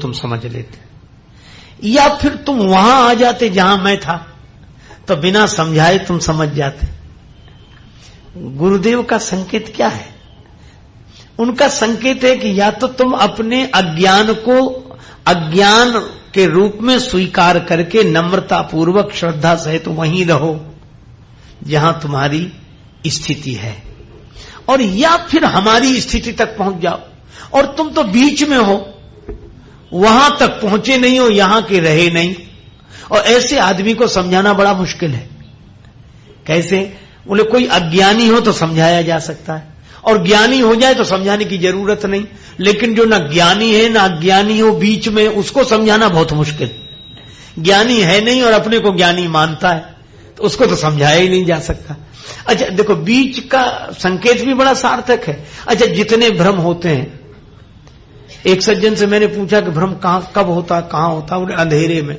तुम समझ लेते, या फिर तुम वहां आ जाते जहां मैं था, तो बिना समझाए तुम समझ जाते। गुरुदेव का संकेत क्या है? उनका संकेत है कि या तो तुम अपने अज्ञान को अज्ञान के रूप में स्वीकार करके नम्रता पूर्वक श्रद्धा सहित वहीं रहो जहां तुम्हारी स्थिति है, और या फिर हमारी स्थिति तक पहुंच जाओ। और तुम तो बीच में हो, वहां तक पहुंचे नहीं हो, यहां के रहे नहीं। और ऐसे आदमी को समझाना बड़ा मुश्किल है। कैसे? बोले कोई अज्ञानी हो तो समझाया जा सकता है, और ज्ञानी हो जाए तो समझाने की जरूरत नहीं। लेकिन जो ना ज्ञानी है ना अज्ञानी हो, बीच में, उसको समझाना बहुत मुश्किल। ज्ञानी है नहीं और अपने को ज्ञानी मानता है, तो उसको तो समझाया ही नहीं जा सकता। अच्छा देखो, बीच का संकेत भी बड़ा सार्थक है। अच्छा, जितने भ्रम होते हैं, एक सज्जन से मैंने पूछा कि भ्रम कब होता, कहां होता? बोले अंधेरे में।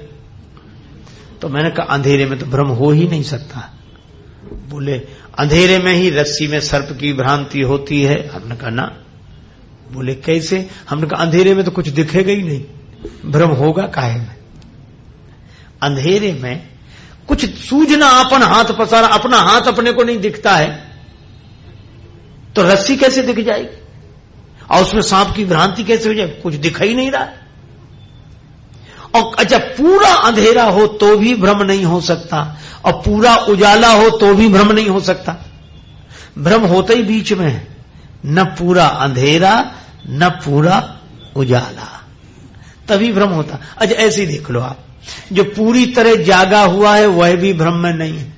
तो मैंने कहा अंधेरे में तो भ्रम हो ही नहीं सकता। बोले अंधेरे में ही रस्सी में सर्प की भ्रांति होती है। हमने कहा ना। बोले कैसे? हमने कहा अंधेरे में तो कुछ दिखेगा ही नहीं, भ्रम होगा काहे में? अंधेरे में कुछ सूझना, अपन हाथ पसारा, अपना हाथ अपने को नहीं दिखता है, तो रस्सी कैसे दिख जाएगी? और उसमें सांप की भ्रांति कैसे हो जाए? कुछ दिखाई नहीं रहा। और अच्छा, पूरा अंधेरा हो तो भी भ्रम नहीं हो सकता, और पूरा उजाला हो तो भी भ्रम नहीं हो सकता। भ्रम होता ही बीच में है, न पूरा अंधेरा न पूरा उजाला, तभी भ्रम होता। अच्छा ऐसे ही देख लो आप, जो पूरी तरह जागा हुआ है वह भी भ्रम में नहीं है,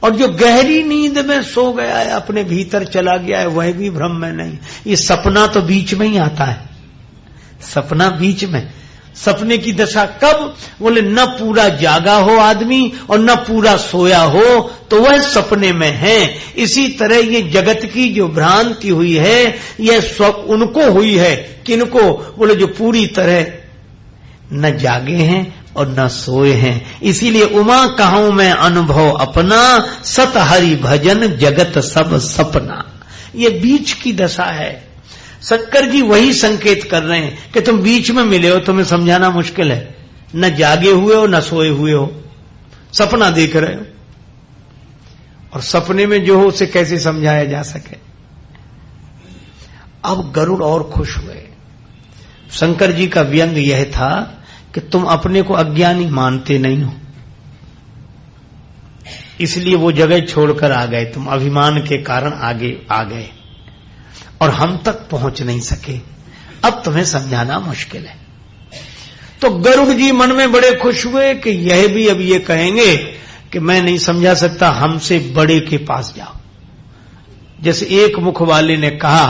और जो गहरी नींद में सो गया है, अपने भीतर चला गया है, वह भी भ्रम में नहीं। ये सपना तो बीच में ही आता है, सपना बीच में। सपने की दशा कब? बोले न पूरा जागा हो आदमी और न पूरा सोया हो, तो वह सपने में है। इसी तरह ये जगत की जो भ्रांति हुई है, यह उनको हुई है। किनको? बोले जो पूरी तरह न जागे हैं और न सोए हैं। इसीलिए उमा कहूं मैं अनुभव अपना, सत हरि भजन जगत सब सपना। ये बीच की दशा है। शंकर जी वही संकेत कर रहे हैं कि तुम बीच में मिले हो, तुम्हें समझाना मुश्किल है। न जागे हुए हो न सोए हुए हो, सपना देख रहे हो, और सपने में जो हो उसे कैसे समझाया जा सके। अब गरुड़ और खुश हुए। शंकर जी का व्यंग यह था कि तुम अपने को अज्ञानी मानते नहीं हो, इसलिए वो जगह छोड़कर आ गए। तुम अभिमान के कारण आगे आ गए और हम तक पहुंच नहीं सके। अब तुम्हें समझाना मुश्किल है। तो गरुड़ जी मन में बड़े खुश हुए कि यह भी अब ये कहेंगे कि मैं नहीं समझा सकता, हमसे बड़े के पास जाओ। जैसे एक मुख वाले ने कहा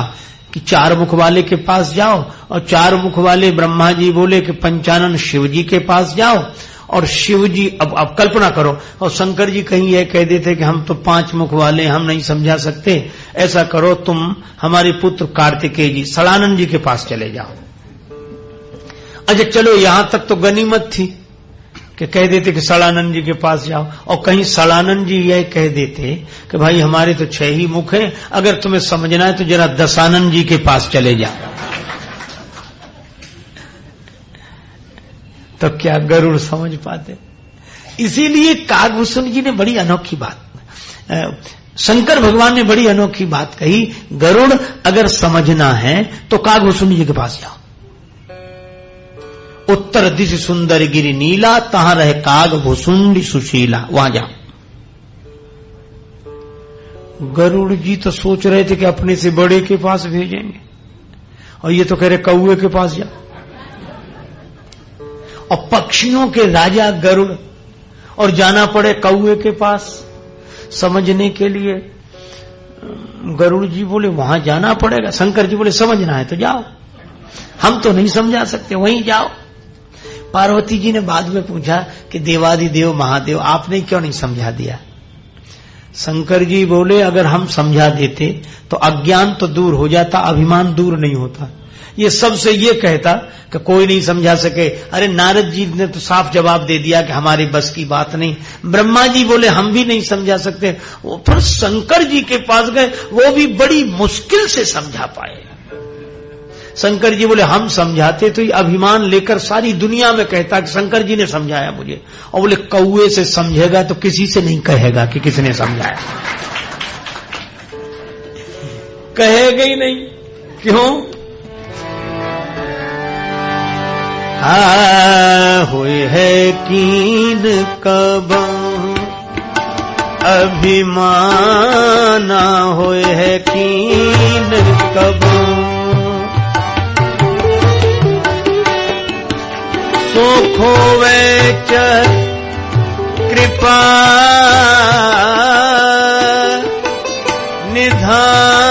कि 4 मुख वाले के पास जाओ, और 4 मुख वाले ब्रह्मा जी बोले कि पंचानन शिव जी के पास जाओ, और शिव जी अब कल्पना करो, और शंकर जी कहीं यह कह देते कि हम तो 5 मुख वाले, हम नहीं समझा सकते। ऐसा करो, तुम हमारे पुत्र कार्तिकेय जी सड़ानंद जी के पास चले जाओ। अच्छा चलो, यहां तक तो गनीमत थी कि कह देते कि सड़ानंद जी के पास जाओ, और कहीं सड़ानंद जी यह कह देते कि भाई हमारे तो 6 ही मुख हैं, अगर तुम्हें समझना है तो जरा दशानंद जी के पास चले जाओ। तो क्या गरुड़ समझ पाते? इसीलिए कागभूषण जी ने बड़ी अनोखी बात, शंकर भगवान ने बड़ी अनोखी बात कही, गरुड़ अगर समझना है तो कागभूषण जी के पास जाओ। उत्तर दिश सुंदर गिरि नीला, तहां रहे कागभूषुंडी सुशीला, वहां जाओ। गरुड़ जी तो सोच रहे थे कि अपने से बड़े के पास भेजेंगे, और ये तो कह रहे कौए के पास जाओ। और पक्षियों के राजा गरुड़, और जाना पड़े कौए के पास समझने के लिए। गरुड़ जी बोले वहां जाना पड़ेगा। शंकर जी बोले समझना है तो जाओ, हम तो नहीं समझा सकते, वहीं जाओ। पार्वती जी ने बाद में पूछा कि देवादिदेव महादेव आपने क्यों नहीं समझा दिया? शंकर जी बोले अगर हम समझा देते तो अज्ञान तो दूर हो जाता, अभिमान दूर नहीं होता। ये सबसे ये कहता कि कोई नहीं समझा सके। अरे नारद जी ने तो साफ जवाब दे दिया कि हमारे बस की बात नहीं। ब्रह्मा जी बोले हम भी नहीं समझा सकते। वो फिर शंकर जी के पास गए, वो भी बड़ी मुश्किल से समझा पाए। शंकर जी बोले हम समझाते तो ये अभिमान लेकर सारी दुनिया में कहता कि शंकर जी ने समझाया मुझे। और बोले कौए से समझेगा तो किसी से नहीं कहेगा कि किसने समझाया, कहेगा ही नहीं। क्यों? हुए है कीन कब अभिमाना, होए है कीन कब सो खोवे च कृपा निधाना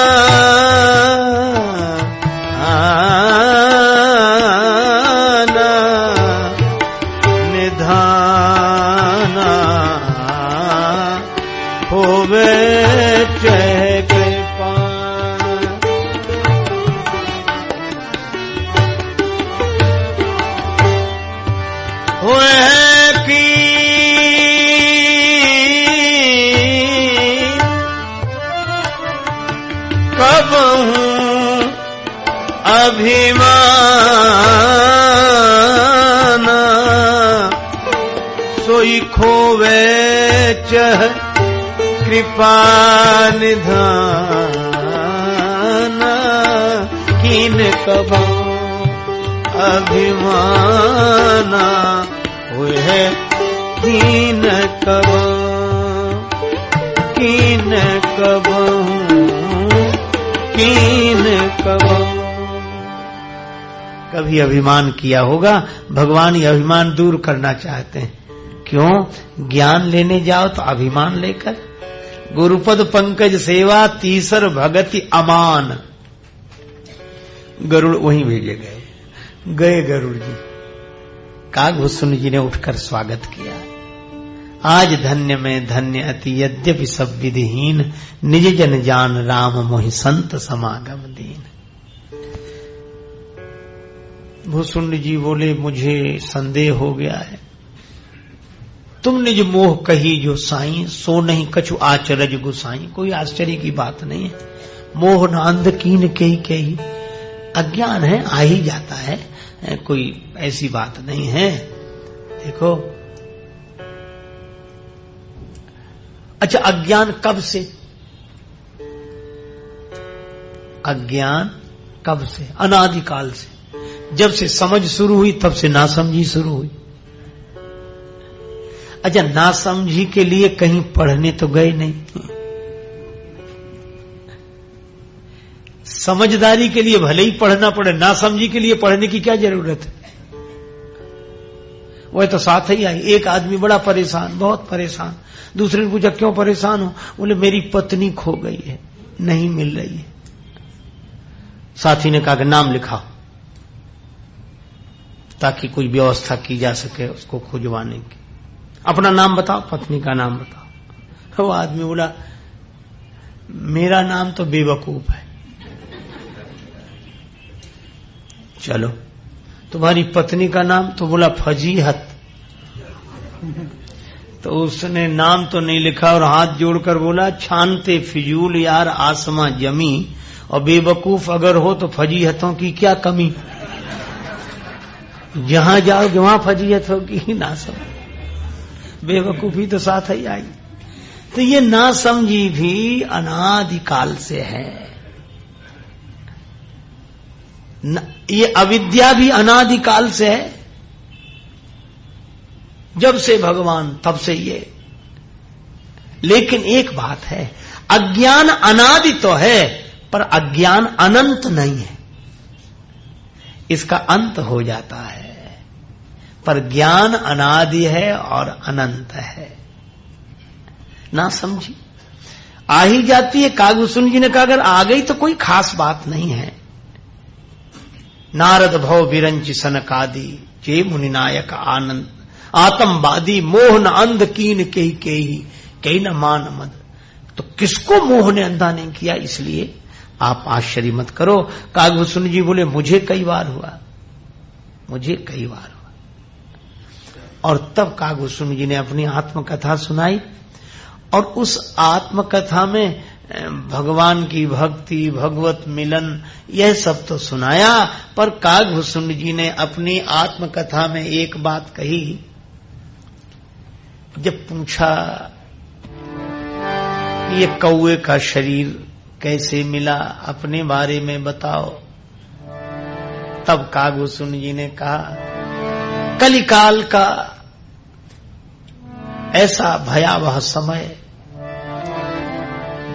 होवे च कृपा। होए की कब हूँ अभिमाना, सोई खोवे चह कृपा निधाना, कीन कब अभिमाना, हुए है कीन कब, कीन कब, कीन कब। कभी अभिमान किया होगा, भगवान ये अभिमान दूर करना चाहते हैं। क्यों? ज्ञान लेने जाओ तो अभिमान लेकर। गुरुपद पंकज सेवा तीसर भगति अमान। गरुड़ वहीं भेजे गए। गए गरुड़ जी, कागभूषण जी ने उठकर स्वागत किया। आज धन्य में धन्य अति यद्यपि सब विधिहीन, निज जन जान राम मोहि संत समागम दीन। भूषुंड जी बोले मुझे संदेह हो गया है, तुम निज मोह कही जो साईं, सो नहीं कछु आचरज गुसाई। कोई आश्चर्य की बात नहीं है। मोह न अंध कीन कही कही, अज्ञान है, आ ही जाता है, कोई ऐसी बात नहीं है। देखो अच्छा, अज्ञान कब से? अज्ञान कब से? अनादिकाल से। जब से समझ शुरू हुई तब से नासमझी शुरू हुई। अच्छा, नासमझी के लिए कहीं पढ़ने तो गए नहीं, समझदारी के लिए भले ही पढ़ना पड़े, नासमझी के लिए पढ़ने की क्या जरूरत है? वह तो साथ ही आई। एक आदमी बड़ा परेशान, बहुत परेशान। दूसरे ने पूछा क्यों परेशान हो? बोले मेरी पत्नी खो गई है, नहीं मिल रही है। साथी ने कहा कि नाम लिखाओ ताकि कोई व्यवस्था की जा सके उसको खोजवाने की। अपना नाम बताओ, पत्नी का नाम बताओ। वो आदमी बोला मेरा नाम तो बेवकूफ है। चलो, तुम्हारी पत्नी का नाम? तो बोला फजीहत। तो उसने नाम तो नहीं लिखा और हाथ जोड़कर बोला छानते फिजूल यार आसमां जमी, और बेवकूफ अगर हो तो फजीहतों की क्या कमी। जहां जाओगे वहां फजीहत होगी, ना समझ बेवकूफी तो साथ ही आई। तो ये ना समझी भी अनादिकाल से है। ये अविद्या भी अनादिकाल से है। जब से भगवान तब से ये। लेकिन एक बात है, अज्ञान अनादि तो है पर अज्ञान अनंत नहीं है। इसका अंत हो जाता है, पर ज्ञान अनादि है और अनंत है। ना समझी, आ ही जाती है। कागभूषण जी ने कहा अगर आ गई तो कोई खास बात नहीं है। नारद भव विरंच सनकादि, जे मुनिनायक आनंद आतमवादी, मोह न अंध कीन केही केही, कही न मान मद। तो किसको मोह ने अंधा नहीं किया? इसलिए आप आश्चर्य मत करो। कागभूषण जी बोले मुझे कई बार हुआ, मुझे कई बार हुआ। और तब कागभूषण जी ने अपनी आत्मकथा सुनाई, और उस आत्मकथा में भगवान की भक्ति, भगवत मिलन, यह सब तो सुनाया। पर कागभूषुंड जी ने अपनी आत्मकथा में एक बात कही। जब पूछा ये कौवे का शरीर कैसे मिला, अपने बारे में बताओ, तब कागभूषुंड जी ने कहा कलिकाल का ऐसा भयावह समय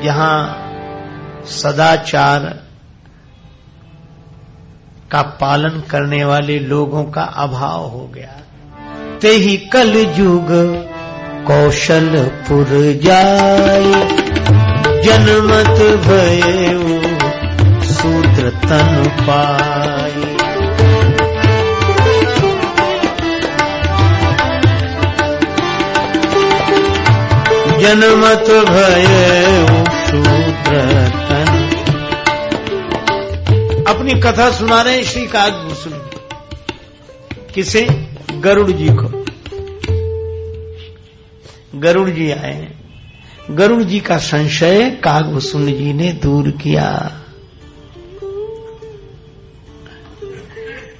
जहां सदाचार का पालन करने वाले लोगों का अभाव हो गया। ते ही कल युग कौशलपुर जाए, जन्मत भयो शूद्र तन पाए। जन्मत भयो शूद्र तन। अपनी कथा सुना रहे श्री कागभूषुंड। किसे? गरुड़ जी को। गरुड़ जी आए। गरुड़ जी का संशय कागभूषुंड जी ने दूर किया।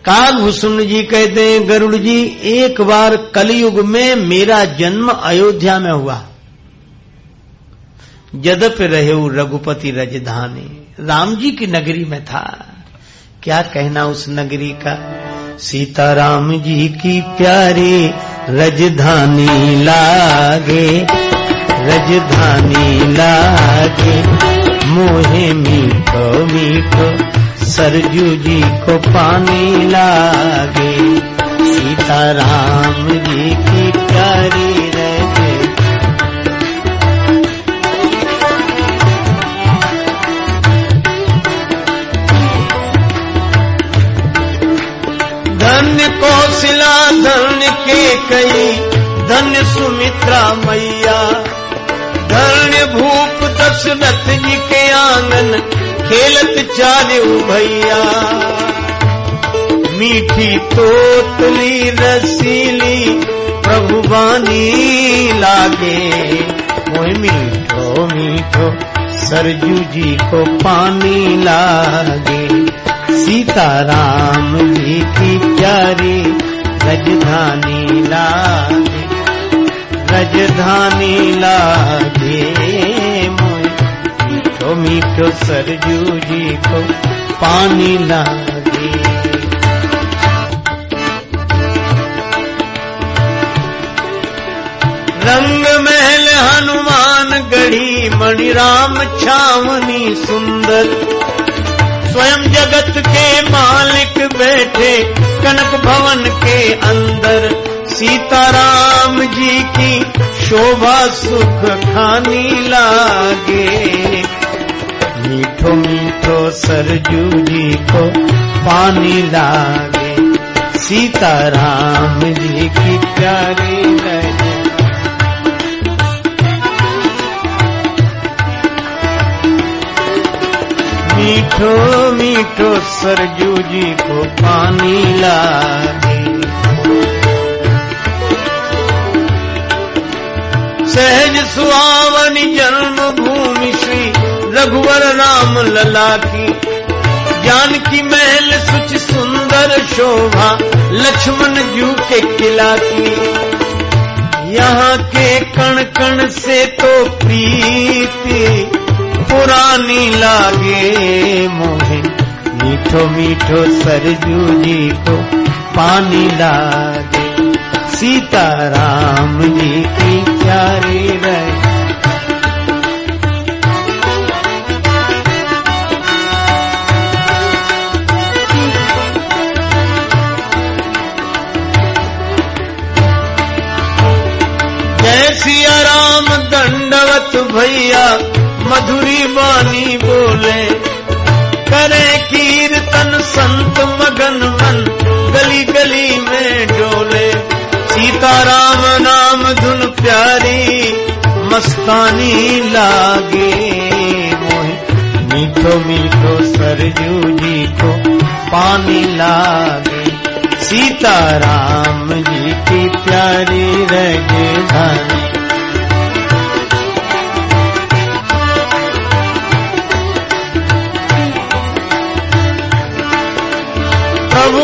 कागभूषुंड जी कहते हैं गरुड़ जी, एक बार कलयुग में मेरा जन्म अयोध्या में हुआ। जदप रहे रघुपति रजधानी, राम जी की नगरी में था। क्या कहना उस नगरी का? सीताराम जी की प्यारी रजधानी लागे, रजधानी लागे, मोहे मीठो मीठो सरजू जी को पानी लागे। सीताराम जी की प्यारी धन्य कौशला धन्य के कई, धन्य सुमित्रा मैया, धन्य भूप दशरथ जी के आंगन खेलत चार्यो भैया। मीठी तोतली रसीली प्रभु बानी लागे, मोह मीठो मीठो सरजू जी को पानी लागे। सीताराम जी की प्यारी रजधानी लागे, रजधानी लागे, मीठो मीठो सरजू जी को पानी लागे। रंग महल हनुमान गढ़ी, मणिराम छावनी सुंदर, स्वयं जगत के मालिक बैठे कनक भवन के अंदर। सीताराम जी की शोभा सुख खानी लागे, मीठो मीठो सरजू जी को पानी लागे। सीताराम जी की प्यारी लगे, मीठो मीठो सरजू जी को पानी लागे। सहज सुहावनी जन्मभूमि श्री रघुवर राम लला की, जानकी महल सुच सुंदर शोभा लक्ष्मण जू के किला की। यहाँ के कण कण से तो प्रीति पुरानी लागे, मोहे मीठो मीठो सरजू जी को पानी लागे। सीताराम जी की प्यारी रहे, जय सिया राम दंडवत भैया मधुरी वाणी बोले। करे कीर्तन संत मगन मन गली गली में डोले। सीताराम नाम धुन प्यारी मस्तानी लागे, मोहे मीठो मीठो सरजू जी को पानी लागे। सीताराम जी की प्यारी राजधानी।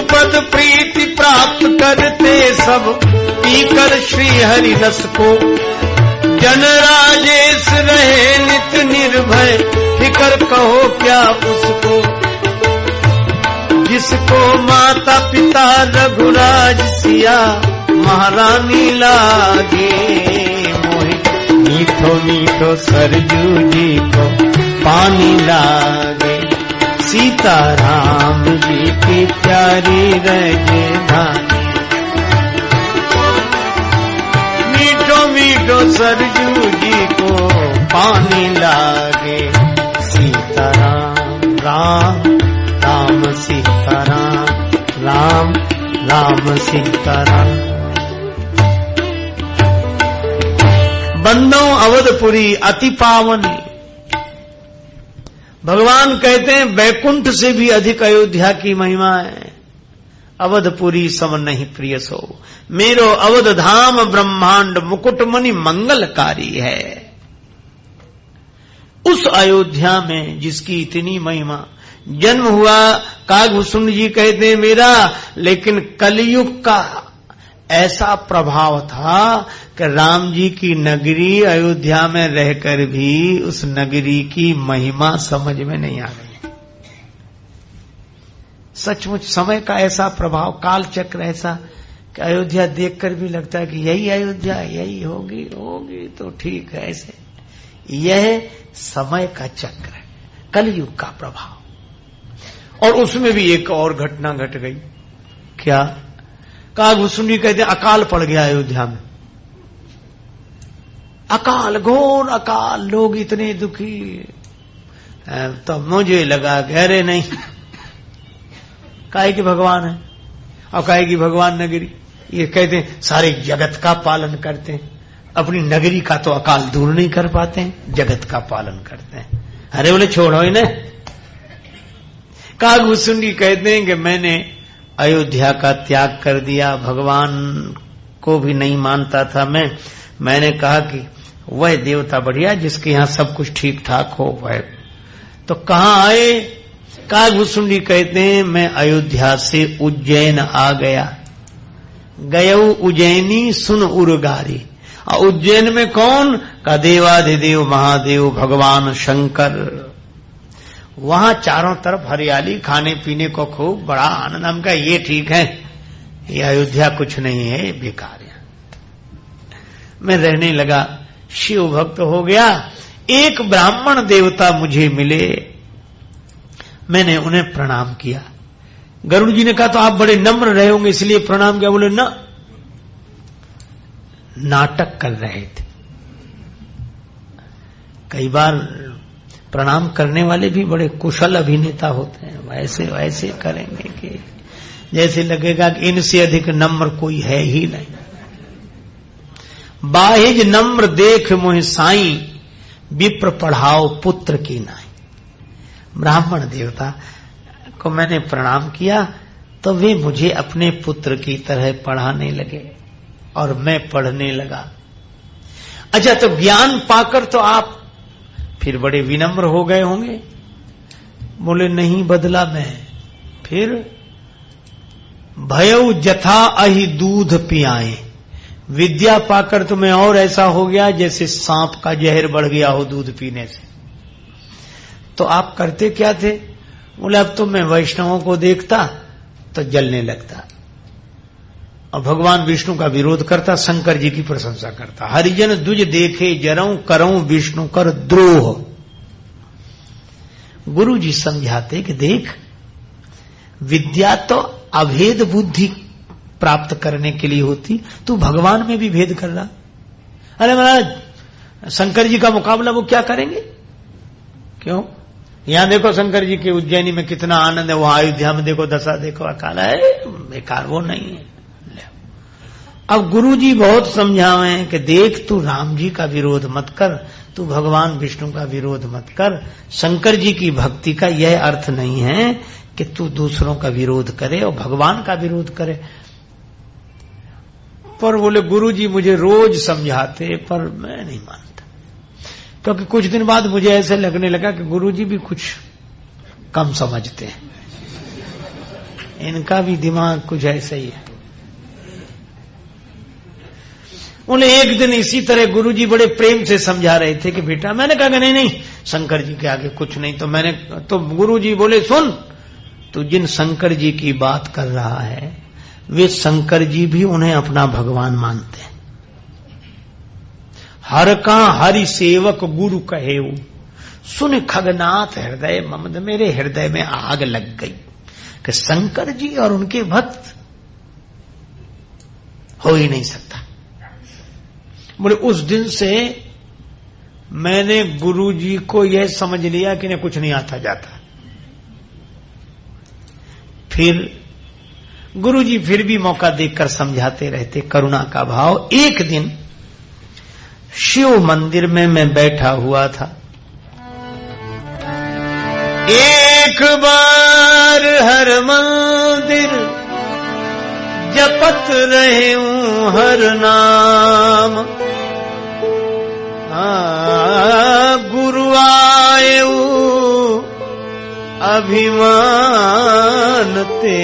पद प्रीति प्राप्त करते सब पीकर श्री हरि रस को। जन राजेश रहे नित निर्भय फिकर कहो क्या उसको। जिसको माता पिता रघुराज सिया महारानी लागे। मोहि मीठो मीठो सरजू जी को पानी लागे। सीताराम जी की प्यारी राजधानी। मीठो मीठो सरजू जी को पानी लागे। सीताराम राम राम सीताराम राम राम सीताराम। बंदों अवधपुरी अति पावनी। भगवान कहते हैं बैकुंठ से भी अधिक अयोध्या की महिमा है। अवधपुरी सम नहीं प्रिय सो। मेरो अवध धाम ब्रह्मांड मुकुटमणि मंगलकारी है। उस अयोध्या में जिसकी इतनी महिमा। जन्म हुआ कागभूषुंड जी कहते हैं मेरा, लेकिन कलयुग का ऐसा प्रभाव था कि राम जी की नगरी अयोध्या में रहकर भी उस नगरी की महिमा समझ में नहीं आ गई। सचमुच समय का ऐसा प्रभाव, काल चक्र ऐसा कि अयोध्या देखकर भी लगता है कि यही अयोध्या, यही होगी होगी तो ठीक है। ऐसे यह समय का चक्र है, कलयुग का प्रभाव। और उसमें भी एक और घटना घट गई। क्या? कागभूषुंड जी कहते अकाल पड़ गया अयोध्या में। अकाल, घोर अकाल, लोग इतने दुखी। तो मुझे लगा गहरे नहीं, काहे कि भगवान है और काहे कि भगवान नगरी। ये कहते हैं सारे जगत का पालन करते हैं, अपनी नगरी का तो अकाल दूर नहीं कर पाते हैं, जगत का पालन करते हैं। अरे बोले छोड़ो इन्हें। कागभूषुंड जी कहते हैं कि मैंने अयोध्या का त्याग कर दिया। भगवान को भी नहीं मानता था मैंने कहा कि वह देवता बढ़िया जिसके यहाँ सब कुछ ठीक ठाक हो। वह तो कहाँ आए? कागभूषुंड जी कहते हैं मैं अयोध्या से उज्जैन आ गया। गयऊ उज्जैनी सुन उर्गारी। और उज्जैन में कौन? का देवाधिदेव महादेव भगवान शंकर। वहां चारों तरफ हरियाली, खाने पीने को खूब, बड़ा आनंद। हम कहा ये ठीक है, ये अयोध्या कुछ नहीं है, बेकार है। मैं रहने लगा, शिव भक्त हो गया। एक ब्राह्मण देवता मुझे मिले, मैंने उन्हें प्रणाम किया। गरुड़ जी ने कहा तो आप बड़े नम्र रहे होंगे इसलिए प्रणाम किया। बोले ना, नाटक कर रहे थे। कई बार प्रणाम करने वाले भी बड़े कुशल अभिनेता होते हैं। वैसे वैसे करेंगे कि जैसे लगेगा कि इनसे अधिक नम्र कोई है ही नहीं। बाहिज नम्र देख मोहि साई, विप्र पढ़ाओ पुत्र की नाई। ब्राह्मण देवता को मैंने प्रणाम किया तो वे मुझे अपने पुत्र की तरह पढ़ाने लगे और मैं पढ़ने लगा। अच्छा, तो ज्ञान पाकर तो आप फिर बड़े विनम्र हो गए होंगे। बोले नहीं, बदला मैं। फिर भयउ जथा अहि दूध पियाए। विद्या पाकर तो मैं और ऐसा हो गया जैसे सांप का जहर बढ़ गया हो दूध पीने से। तो आप करते क्या थे? बोले अब तो मैं वैष्णवों को देखता तो जलने लगता और भगवान विष्णु का विरोध करता, शंकर जी की प्रशंसा करता। हरिजन दुज देखे जरऊं करऊं विष्णु कर द्रोह। गुरु जी समझाते कि देख, विद्या तो अभेद बुद्धि प्राप्त करने के लिए होती, तू भगवान में भी भेद कर रहा। अरे महाराज, शंकर जी का मुकाबला वो क्या करेंगे? क्यों? यहां देखो शंकर जी के उज्जैनी में कितना आनंद है, वहां अयोध्या में देखो दशा, देखो अकाल है, बेकार, वो नहीं है। अब गुरु जी बहुत समझावे कि देख, तू राम जी का विरोध मत कर, तू भगवान विष्णु का विरोध मत कर। शंकर जी की भक्ति का यह अर्थ नहीं है कि तू दूसरों का विरोध करे और भगवान का विरोध करे। पर बोले गुरु जी मुझे रोज समझाते, पर मैं नहीं मानता, क्योंकि कुछ दिन बाद मुझे ऐसे लगने लगा कि गुरु जी भी कुछ कम समझते हैं। इनका भी दिमाग कुछ ऐसा ही है। उन्हें एक दिन इसी तरह गुरुजी बड़े प्रेम से समझा रहे थे कि बेटा, मैंने कहा कि नहीं शंकर जी के आगे कुछ नहीं। तो गुरुजी बोले, सुन, तू जिन शंकर जी की बात कर रहा है वे शंकर जी भी उन्हें अपना भगवान मानते हैं। हर का हरि सेवक गुरु कहे, सुन खगनाथ हृदय ममद, मेरे हृदय में आग लग गई कि शंकर जी और उनके भक्त हो ही नहीं सकता। बोले उस दिन से मैंने गुरुजी को यह समझ लिया कि इन्हें कुछ नहीं आता जाता। फिर गुरुजी फिर भी मौका देखकर समझाते रहते, करुणा का भाव। एक दिन शिव मंदिर में मैं बैठा हुआ था। एक बार हर मंदिर जपत रहे हूं हर नाम, गुरु आए अभिमान ते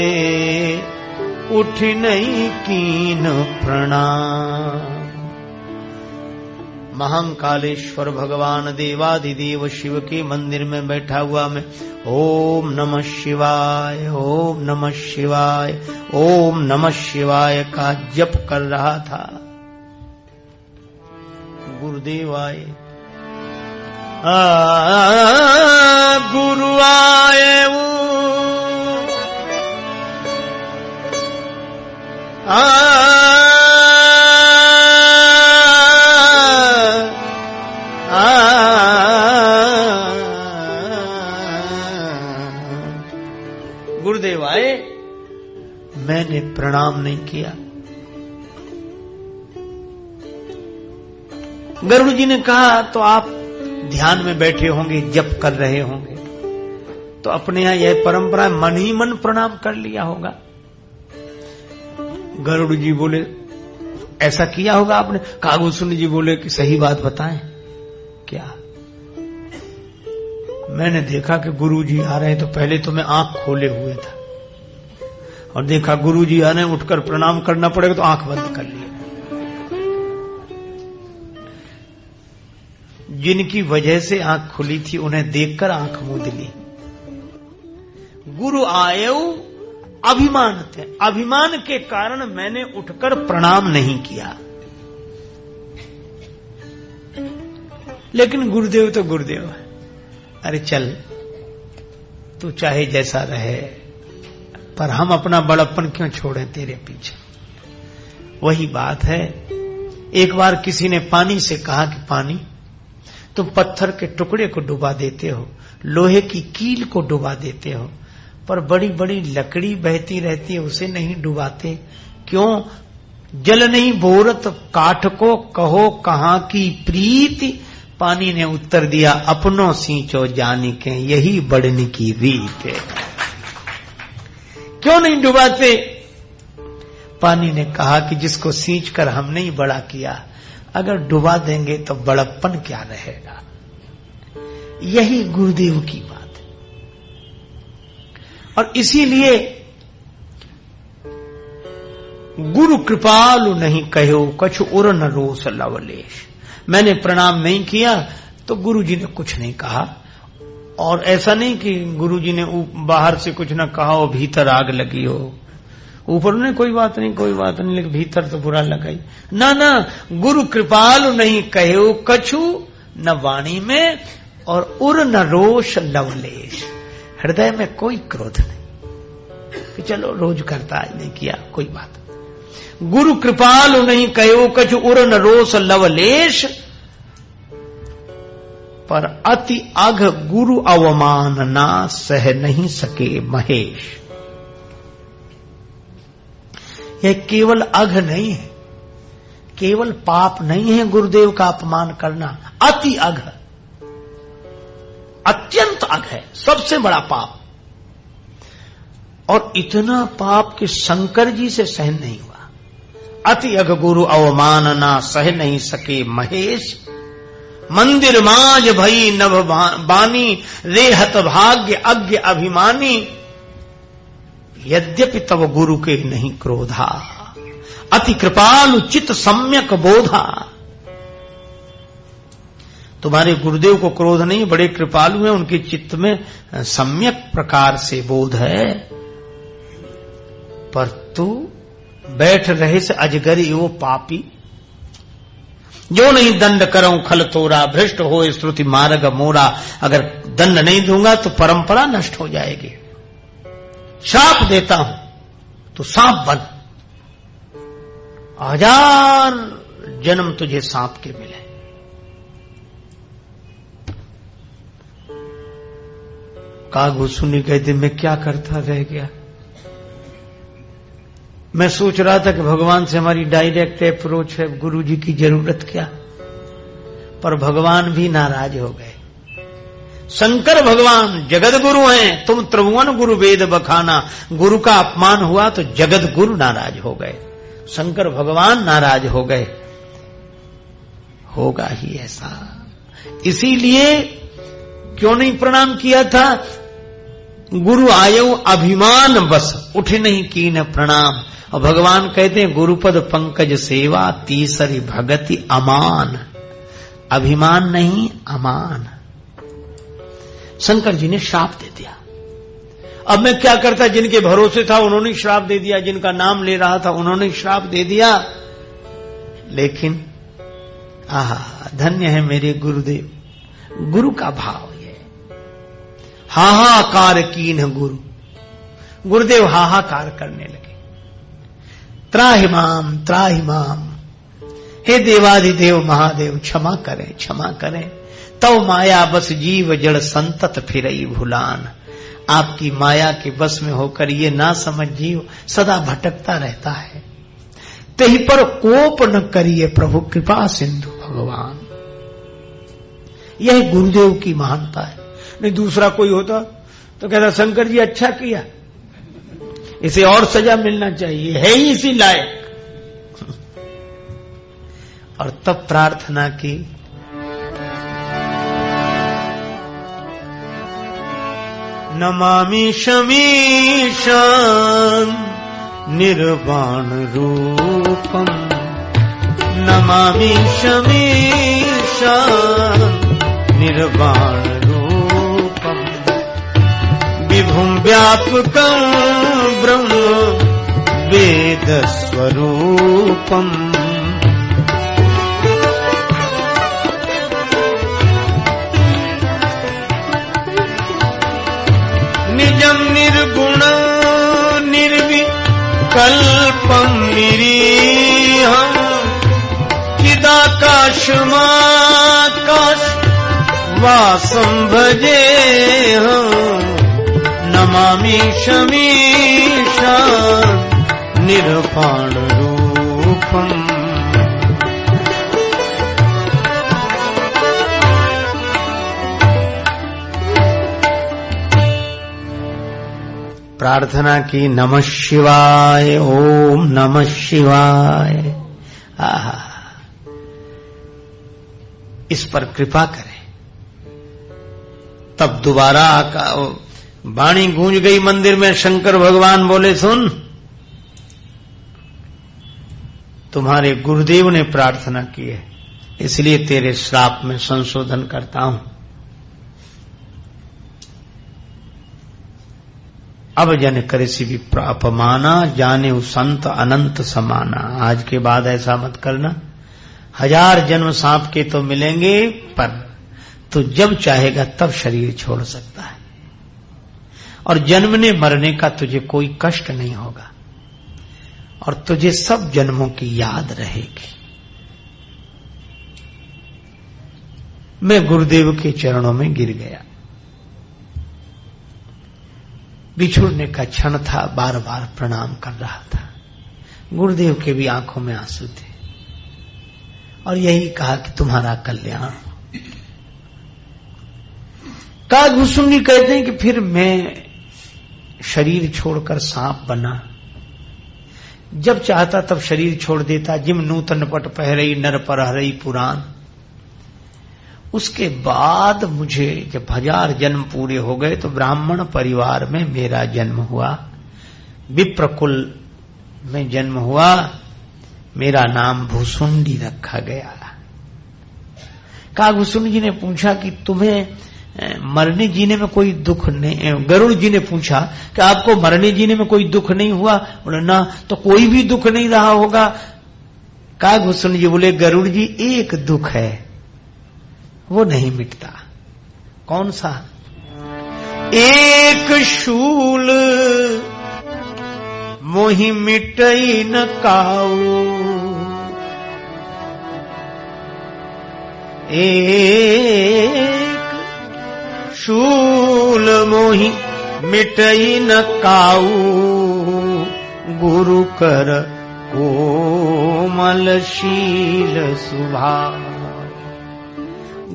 उठ नहीं कीन प्रणाम। महाकालेश्वर भगवान देवाधिदेव शिव के मंदिर में बैठा हुआ मैं ओम नमः शिवाय, ओम नमः शिवाय, ओम नमः शिवाय का जप कर रहा था। गुरुदेव आए, गुरु आए गुरुदेव आए। मैंने प्रणाम नहीं किया। गरुड़ जी ने कहा, तो आप ध्यान में बैठे होंगे, जप कर रहे होंगे, तो अपने यहां यह परंपरा मन ही मन प्रणाम कर लिया होगा। गरुड़ जी बोले, ऐसा किया होगा आपने? कागभूषण जी बोले कि सही बात बताएं क्या? मैंने देखा कि गुरु जी आ रहे हैं, तो पहले तो मैं आंख खोले हुए था और देखा गुरु जी आ रहे हैं, उठकर प्रणाम करना पड़ेगा, तो आंख बंद कर लिया। जिनकी वजह से आंख खुली थी उन्हें देखकर आंख मूंद ली। गुरु आए अभिमान थे, अभिमान के कारण मैंने उठकर प्रणाम नहीं किया। लेकिन गुरुदेव तो गुरुदेव है। अरे चल, तू चाहे जैसा रहे, पर हम अपना बड़प्पन क्यों छोड़ें तेरे पीछे। वही बात है, एक बार किसी ने पानी से कहा कि पानी, तुम पत्थर के टुकड़े को डुबा देते हो, लोहे की कील को डुबा देते हो, पर बड़ी बड़ी लकड़ी बहती रहती है, उसे नहीं डुबाते क्यों? जल नहीं बोरत काठ को, कहो कहां की प्रीति। पानी ने उत्तर दिया, अपनों सींचो जानी के, यही बढ़ने की रीत है। क्यों नहीं डुबाते? पानी ने कहा कि जिसको सींच कर हमने ही बड़ा किया, अगर डुबा देंगे तो बड़प्पन क्या रहेगा। यही गुरुदेव की बात है। और इसीलिए गुरु कृपालु नहीं कहो, कछु उर न रोस लवलेश। मैंने प्रणाम नहीं किया तो गुरुजी ने कुछ नहीं कहा। और ऐसा नहीं कि गुरुजी ने बाहर से कुछ न कहा हो, भीतर आग लगी हो। ऊपर ने कोई बात नहीं, कोई बात नहीं, लेकिन भीतर तो बुरा लगा ही। ना ना, गुरु कृपालु नहीं कहो कछु न वाणी में, और उर न रोष लवलेश। हृदय में कोई क्रोध नहीं कि चलो रोज करता, आज नहीं किया, कोई बात। गुरु कृपालु नहीं कहो कछु उर न रोष लवलेश, पर अति अघ गुरु अवमान ना सह नहीं सके महेश। यह केवल अघ नहीं है, केवल पाप नहीं है गुरुदेव का अपमान करना, अति अघ, अत्यंत अघ है, सबसे बड़ा पाप। और इतना पाप कि शंकर जी से सहन नहीं हुआ। अति अघ गुरु अवमानना सह नहीं सके महेश, मंदिर माज भई नभ बानी, रेहत भाग्य अज्ञ अभिमानी। यद्यपि तव गुरु के नहीं क्रोधा, अति कृपालु चित सम्यक बोधा। तुम्हारे गुरुदेव को क्रोध नहीं, बड़े कृपालु हैं, उनके चित्त में सम्यक प्रकार से बोध है। पर तू बैठ रहे से अजगरी वो पापी, जो नहीं दंड करऊं खल तोरा, भ्रष्ट हो श्रुति मार्ग मोरा। अगर दंड नहीं दूंगा तो परंपरा नष्ट हो जाएगी। श्राप देता हूं तो सांप बन, 1000 जन्म तुझे सांप के मिले। कागू सुनी कहते मैं क्या करता रह गया। मैं सोच रहा था कि भगवान से हमारी डायरेक्ट अप्रोच है, गुरु जी की जरूरत क्या। पर भगवान भी नाराज हो गए। शंकर भगवान जगत गुरु हैं, तुम त्रिभुवन गुरु वेद बखाना। गुरु का अपमान हुआ तो जगत गुरु नाराज हो गए, शंकर भगवान नाराज हो गए। होगा ही ऐसा, इसीलिए क्यों नहीं प्रणाम किया था। गुरु आयो अभिमान बस, उठ नहीं कीन प्रणाम। और भगवान कहते हैं गुरुपद पंकज सेवा, तीसरी भगति अमान। अभिमान नहीं, अमान। शंकर जी ने श्राप दे दिया। अब मैं क्या करता, जिनके भरोसे था उन्होंने श्राप दे दिया, जिनका नाम ले रहा था उन्होंने श्राप दे दिया। लेकिन आहा, धन्य है मेरे गुरुदेव। गुरु का भाव ये, हाहाकार कीन गुरु। गुरुदेव हाहाकार करने लगे, त्राहिमाम त्राहिमाम, हे देवाधिदेव महादेव क्षमा करें, क्षमा करें। तव माया बस जीव जड़ संतत फिरई भुलान। आपकी माया के बस में होकर ये ना समझ जीव सदा भटकता रहता है। तही पर कोप न करिए प्रभु कृपा सिंधु भगवान। यह गुरुदेव की महानता है। नहीं दूसरा कोई होता तो कहता शंकर जी अच्छा किया, इसे और सजा मिलना चाहिए, है ही इसी लायक। और तब प्रार्थना की, नमामि शमीशान निर्वाण रूपम, नमामि शमीशान निर्वाण रूपम, विभुं व्यापकं ब्रह्म वेद स्वरूपम। निजं निर्गुणं निर्विकल्पं निरीहं, चिदाकाशमाकाश वासं भजेऽहं। नमामि शमीशान निर्वाण रूपम। प्रार्थना की, नमः शिवाय, ओम नमः शिवाय। आहा, इस पर कृपा करें। तब दोबारा वाणी गूंज गई मंदिर में। शंकर भगवान बोले, सुन, तुम्हारे गुरुदेव ने प्रार्थना की है, इसलिए तेरे श्राप में संशोधन करता हूं। अब जन करेसी विप्र अपमाना, जाने संत अनंत समाना। आज के बाद ऐसा मत करना। 1000 जन्म सांप के तो मिलेंगे, पर तू जब चाहेगा तब शरीर छोड़ सकता है, और जन्मने मरने का तुझे कोई कष्ट नहीं होगा, और तुझे सब जन्मों की याद रहेगी। मैं गुरुदेव के चरणों में गिर गया। बिछुड़ने का क्षण था, बार बार प्रणाम कर रहा था। गुरुदेव के भी आंखों में आंसू थे, और यही कहा कि तुम्हारा कल्याण। कागभूषुंडी कहते हैं कि फिर मैं शरीर छोड़कर सांप बना। जब चाहता तब शरीर छोड़ देता। जिम नूतन पट पहरई नर पर हरई पुराण। उसके बाद मुझे जब 1000 जन्म पूरे हो गए तो ब्राह्मण परिवार में मेरा जन्म हुआ। विप्रकुल में जन्म हुआ, मेरा नाम भूसुंडी रखा गया। कागभूषुंड जी ने पूछा कि तुम्हें मरने जीने में कोई दुख नहीं, गरुड़ जी ने पूछा कि आपको मरने जीने में कोई दुख नहीं हुआ? बोले ना, तो कोई भी दुख नहीं रहा होगा। कागभूषुंड जी बोले गरुड़ जी एक दुख है, वो नहीं मिटता। कौन सा? एक शूल मोहि मिटई न काऊ, एक शूल मोहि मिटई न काऊ, गुरु कर कोमल शील स्वभाव।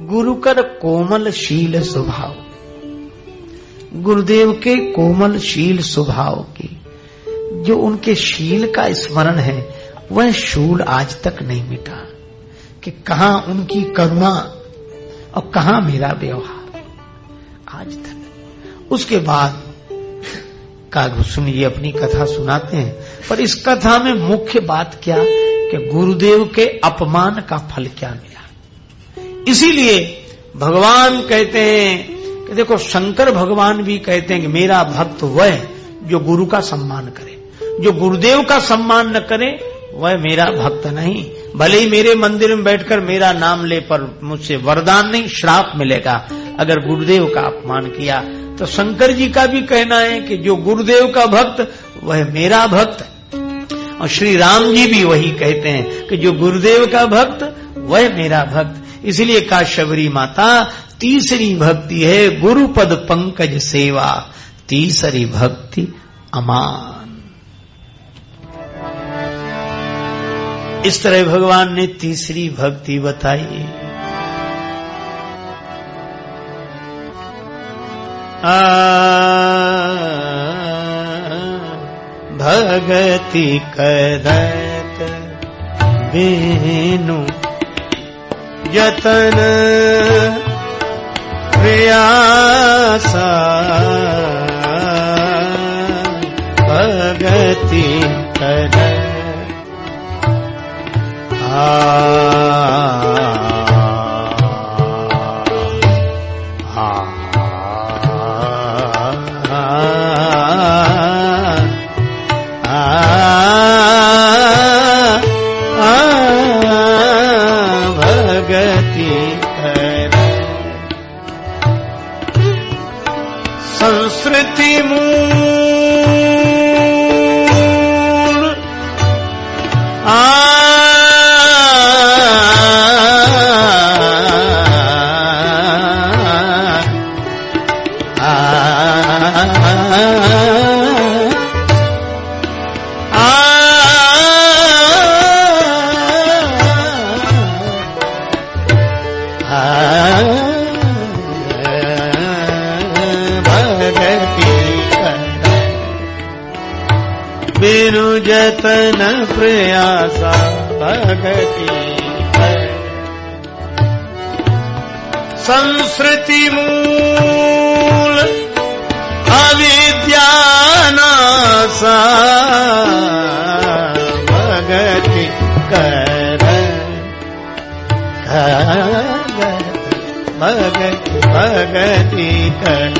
गुरु कर कोमल शील स्वभाव, गुरुदेव के कोमल शील स्वभाव की जो उनके शील का स्मरण है, वह शूल आज तक नहीं मिटा कि कहां उनकी करुणा और कहां मेरा व्यवहार आज तक। उसके बाद कागभूषुंड जी अपनी कथा सुनाते हैं, पर इस कथा में मुख्य बात क्या कि गुरुदेव के अपमान का फल क्या मिला। इसीलिए भगवान कहते हैं कि देखो, शंकर भगवान भी कहते हैं कि मेरा भक्त वह जो गुरु का सम्मान करे, जो गुरुदेव का सम्मान न करे वह मेरा भक्त नहीं। भले ही मेरे मंदिर में बैठकर मेरा नाम ले, पर मुझसे वरदान नहीं, श्राप मिलेगा अगर गुरुदेव का अपमान किया। तो शंकर जी का भी कहना है कि जो गुरुदेव का भक्त वह मेरा भक्त, और श्री राम जी भी वही कहते हैं कि जो गुरुदेव का भक्त वह मेरा भक्त। इसलिए काश्यवरी माता तीसरी भक्ति है गुरु पद पंकज सेवा, तीसरी भक्ति अमान। इस तरह भगवान ने तीसरी भक्ति बताई। भगति करत बिनु जतन प्रयासा, भगति करत भगति कर संस्कृति मूल बिनु जतन प्रयासा, भगति है संस्कृति मूल अविद्या नासा, भगति कर भगति कर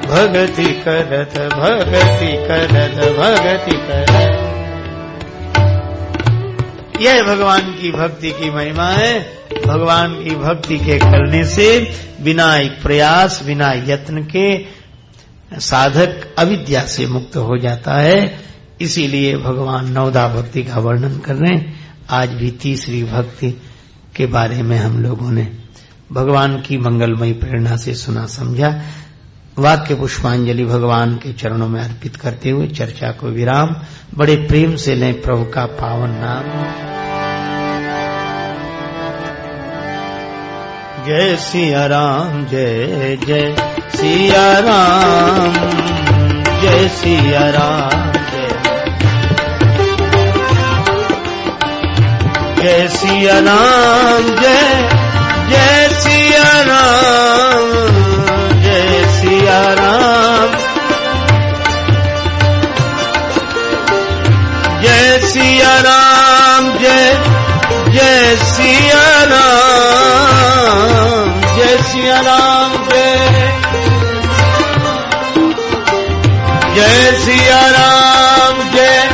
भगति करत भगति करत भगति करत। यह भगवान की भक्ति की महिमा है। भगवान की भक्ति के करने से बिना एक प्रयास, बिना यत्न के साधक अविद्या से मुक्त हो जाता है। इसीलिए भगवान नवदा भक्ति का वर्णन कर रहे हैं। आज भी तीसरी भक्ति के बारे में हम लोगों ने भगवान की मंगलमयी प्रेरणा से सुना समझा। वाक्य पुष्पांजलि भगवान के चरणों में अर्पित करते हुए चर्चा को विराम। बड़े प्रेम से लें प्रभु का पावन नाम। जय सिया राम, जय जय सिया राम, जय सिया राम, जय सिया राम, जय जय सिया राम, जय सिया राम, सिया राम जय जय सिया राम जय सिया राम जय सिया राम जय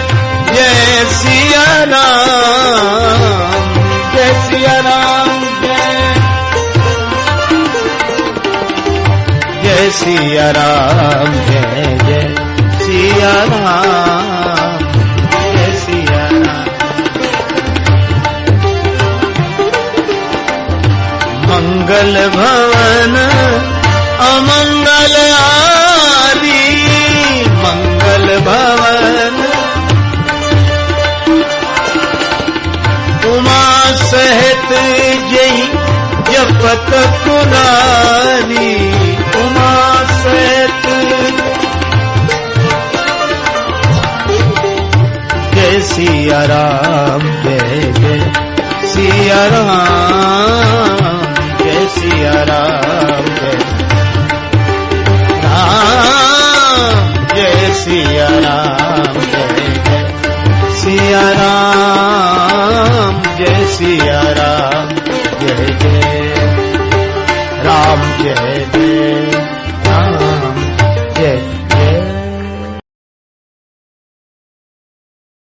जय सिया राम जय सिया राम जय सिया राम जय जय सिया राम जय सिया राम। मंगल भवन अमंगल आदि मंगल भवन उमा सहित जय जपत पुरानी उमा सहित जय सिया राम जय जय सिया राम जय सिया राम जय सिया राम जय सिया राम जय सिया राम जय जय राम जय जय